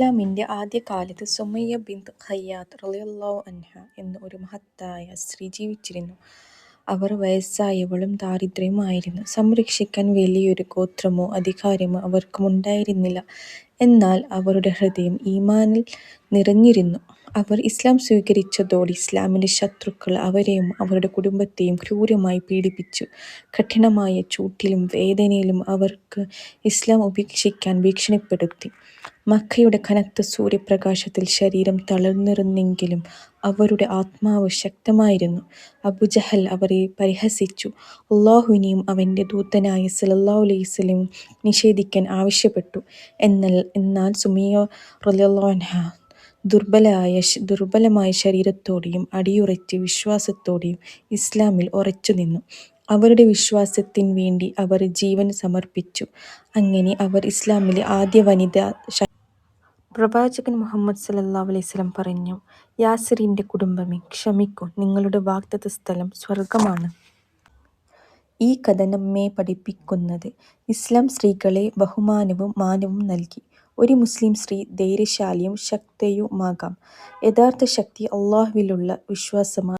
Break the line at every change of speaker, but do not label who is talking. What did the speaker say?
ഇസ്ലാമിന്റെ ആദ്യകാലത്ത് സുമയ്യ ബിൻത് ഖയ്യാത്ത് റളിയല്ലാഹു അൻഹ എന്ന ഒരു മഹത്തായ സ്ത്രീ ജീവിച്ചിരുന്നു. അവർ വയസ്സായവളും ദാരിദ്ര്യവുമായിരുന്നു. സംരക്ഷിക്കാൻ വലിയൊരു ഗോത്രമോ അധികാരമോ അവർക്കുണ്ടായിരുന്നില്ല. എന്നാൽ അവരുടെ ഹൃദയം ഈമാനിൽ നിറഞ്ഞിരുന്നു. അവർ ഇസ്ലാം സ്വീകരിച്ചതോടെ ഇസ്ലാമിന്റെ ശത്രുക്കൾ അവരെയും അവരുടെ കുടുംബത്തെയും ക്രൂരമായി പീഡിപ്പിച്ചു. കഠിനമായ ചൂട്ടിലും വേദനയിലും അവർക്ക് ഇസ്ലാം ഉപേക്ഷിക്കാൻ ഭീഷണിപ്പെടുത്തി. മക്കയുടെ കനത്ത സൂര്യപ്രകാശത്തിൽ ശരീരം തളർന്നിരുന്നെങ്കിലും അവരുടെ ആത്മാവ് ശക്തമായിരുന്നു. അബൂജഹൽ അവരെ പരിഹസിച്ചു. അല്ലാഹുവിനെയും അവന്റെ ദൂതനായ സ്വല്ലല്ലാഹു അലൈഹി വസല്ലമയും നിഷേധിക്കാൻ ആവശ്യപ്പെട്ടു. എന്നാൽ സുമയ്യ റളിയല്ലാഹു അൻഹ ദുർബലമായ ശരീരത്തോടെയും അടിയുറച്ച വിശ്വാസത്തോടെയും ഇസ്ലാമിൽ ഉറച്ചുനിന്നു. അവരുടെ വിശ്വാസത്തിന് വേണ്ടി അവർ ജീവൻ സമർപ്പിച്ചു. അങ്ങനെ അവർ ഇസ്ലാമിലെ ആദ്യ വനിതാ പ്രവാചകൻ മുഹമ്മദ് സ്വല്ലല്ലാഹു അലൈഹി വസല്ലം പറഞ്ഞു: യാസിറിന്റെ കുടുംബമേ, ക്ഷമിക്കൂ, നിങ്ങളുടെ വാഗ്ദത്ത സ്ഥലം സ്വർഗമാണ്. ഈ കഥ നമ്മെ പഠിപ്പിക്കുന്നത് ഇസ്ലാം സ്ത്രീകളെ ബഹുമാനവും മാനവും നൽകി. ഒരു മുസ്ലിം സ്ത്രീ ധൈര്യശാലിയും ശക്തയുമാകാം. യഥാർത്ഥ ശക്തി അല്ലാഹുവിലുള്ള വിശ്വാസമാണ്.